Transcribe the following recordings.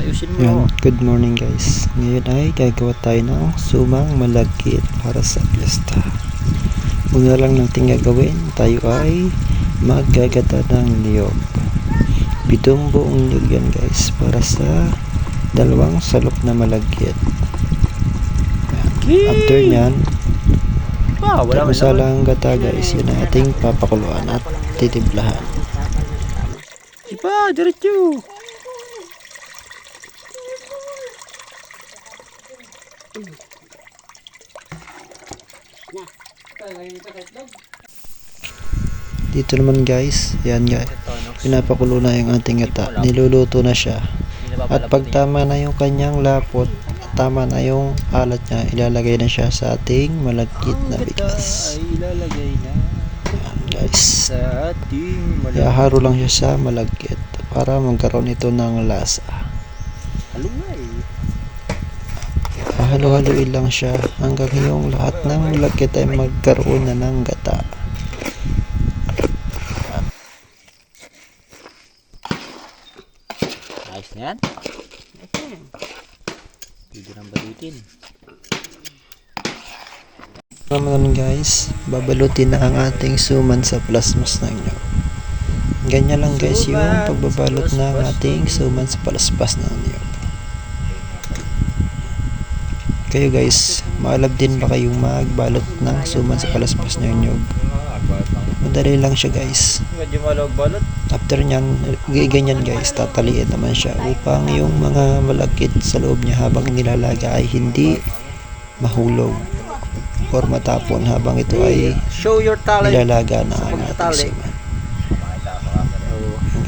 Ayusin mo. Yan, good morning guys. Ngayon ay gagawa tayo ng sumang malagkit para sa piyesta. Una lang natin gagawin, tayo ay maggagata ng niyog. 7 buong niyog yan guys, para sa 2 salok na malagkit. After nyan, masalang gata guys, yun ang ating papakuluan at titimplahan. Ipa, diretso. Dito naman guys, yan guys, pinapakulo na yung ating gata, niluluto na siya. At pag tama na yung kanyang lapot, tama na yung alat niya, ilalagay na siya sa ating malagkit na bigas. Ilalagay na Yan guys, sa ating ihaharo lang siya sa malagkit para magkaroon ito ng lasa. halungay. Halo-haloin lang siya hanggang yung lahat ng malagkit ay magkaroon na ng gata. Ayos na yan. Pwede nang balutin. Naman guys, babalutin na ang ating suman sa plasmas ng niyog. Ganyan lang guys yung pagbabalot ng ating suman sa palaspas ng niyog. Kayo guys, maalab din ba kayong magbalot ng suman sa palaspas ng niyog? Madali lang siya guys. Medyo malawag balot. After nyan, ganyan guys, tataliin naman siya upang yung mga malagkit sa loob niya habang nilalaga ay hindi mahulog or matapon habang ito ay Show your talent. nilalaga na ang ating Pagtatali. suman.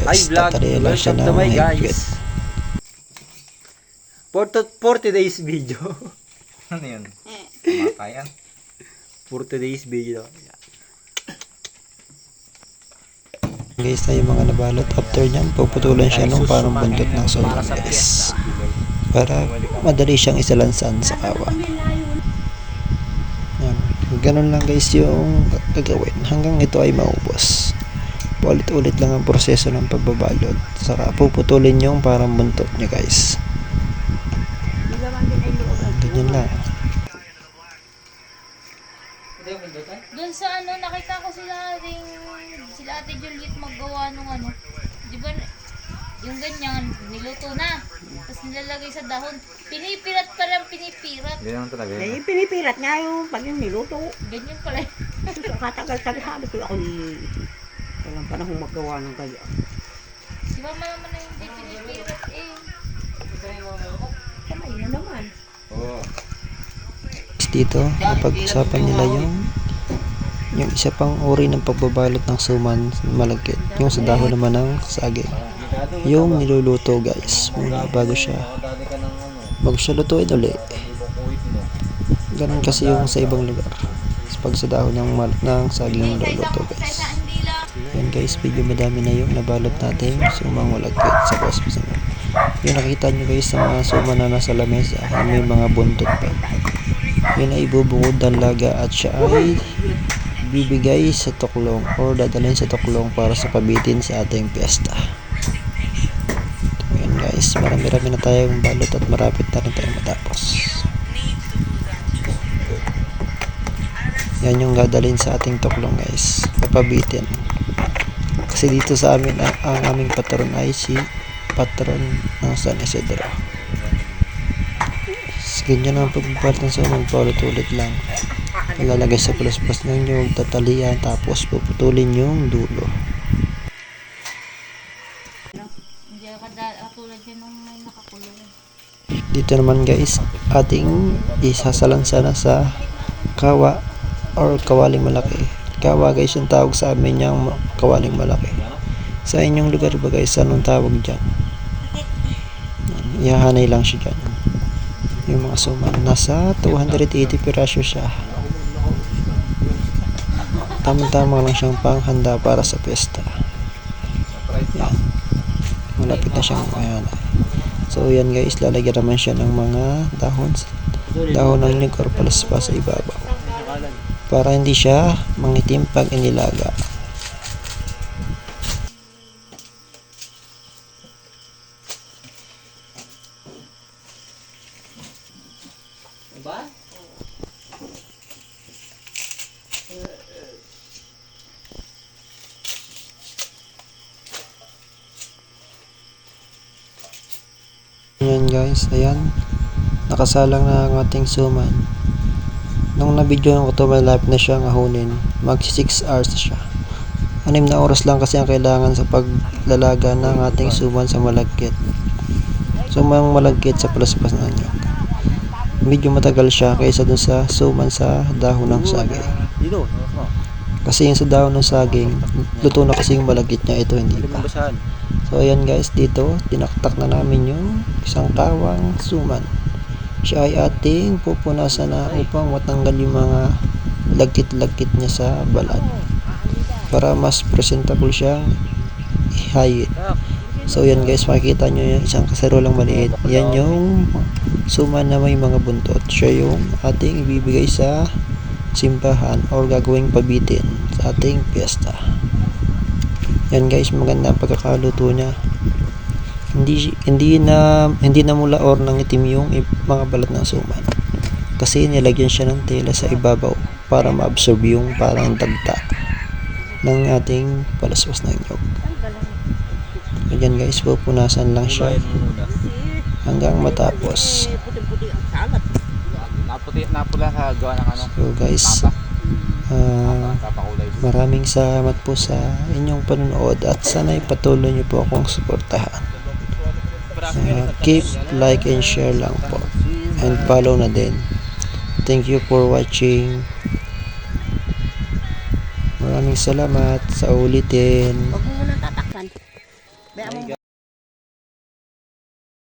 Hi Guys, vlog, tataliin lang siya welcome ng to my higpit. guys. 40 days video. Ano yun? Kumakayan. 40 days video. Guys, tayo mga nabalot. After nyan, puputulan siya nung parang buntot ng suman guys. Para madali siyang isalansan sa kawa. Yan. Ganun lang guys yung gagawin hanggang ito ay maubos. Ulit-ulit lang ang proseso ng pagbabalot. Saka puputulin yung parang buntot niya guys. Ganyan lang. Doon sa ano, nakita ko sila Ate Juliet maggawa nung ano. Di ba, yung ganyan, niluto na. Tapos nilalagay sa dahon. Pinipirat pa lang, pinipirat. Ganyan talaga yun. Eh, pinipirat nga yung pag yung niluto. Ganyan pala. Katagal-tagal sabi ko ako walang panahon maggawa ng kaya. Si mama naman na hindi pinipirat eh. Kamay na naman. Oo. Dito, napag-usapan nila yung isa pang uri ng pagbabalot ng suman malagkit, yung sa dahon naman ng saging, yung niluluto guys muna bago siya lutuin uli. Ganun kasi yung sa ibang lugar pag sa dahon ng saging niluluto guys. Yan guys, medyo madami na yung nabalot natin sumang malagkit sa plasmas. Yung nakita nyo guys sa mga suman na nasa lamesa, may mga buntot pa. Yun ay ibubukod ang laga at siya ay bibigay sa tuklong or dadalhin sa tuklong para sa pabitin sa ating piyesta. Ayan guys, marami-rami na tayong balot at marapit na rin tayong matapos. Yan yung dadalhin sa ating tuklong guys, papabitin. Kasi dito sa amin, ang aming patron ay si patron ng San Isidro. Ganyan ang pagbabalot ng suman, paulit-ulit lang. Ilalagay sa palaspas ng niyog, tatalian, tapos puputulin yung dulo. Hindi ako katulad yan nung may nakakulong. Dito naman guys, ating isasalansa na sa kawa or kawaling malaki. Kawa guys yung tawag sa amin yung kawaling malaki. Sa inyong lugar ba guys, anong tawag dyan? Ihahanay lang siya dyan. Yung mga suman, nasa 280 piraso siya. Tama-tama lang siyang panghanda para sa piyesta. Yan. Malapit na siyang ayan. So yan guys, lalagyan naman siya ng mga dahon ng nyug or palaspas sa ibabaw. Para hindi siya mangitim pag inilaga. Ayan guys, ayan. Nakasalang na ang ating suman. Nung nabidyohan ko to, malapit na siyang ahunin. Mag 6 hours na siya. 6 na oras lang kasi ang kailangan sa paglalaga ng ating suman sa malagkit. Sumang malagkit sa palaspas ng anyok. Medyo matagal siya kaysa dun sa suman sa dahon ng saging. Dito. Kasi yung sa dahon ng saging, luto na kasi yung malagkit niya, ito hindi pa. Basahan. So ayan guys, dito tinaktak na namin yung isang kawang suman. Siya ay ating pupunasan na upang matanggal yung mga lagkit-lagkit niya sa balat para mas presentable siyang ihayit. So yan guys, makikita nyo yung isang kaserolang maliit. Yan yung suman na may mga buntot. Siya yung ating ibibigay sa simbahan or gagawing pabitin sa ating piyesta. Yan guys, maganda ang pagkakaluto niya. Hindi na mula or nang itim yung mga balat ng suman. Kasi nilagyan siya ng tela sa ibabaw para ma-absorb yung parang dagta ng ating palaswas ng nyog. Yan guys, pupunasan lang siya hanggang matapos. Puti-puti ang salat. Napula sa gawa ng ano. So guys, maraming salamat po sa inyong panonood at sana ipatuloy niyo po akong suportahan. Keep like and share lang po and follow na din. Thank you for watching. Maraming salamat sa ulitin.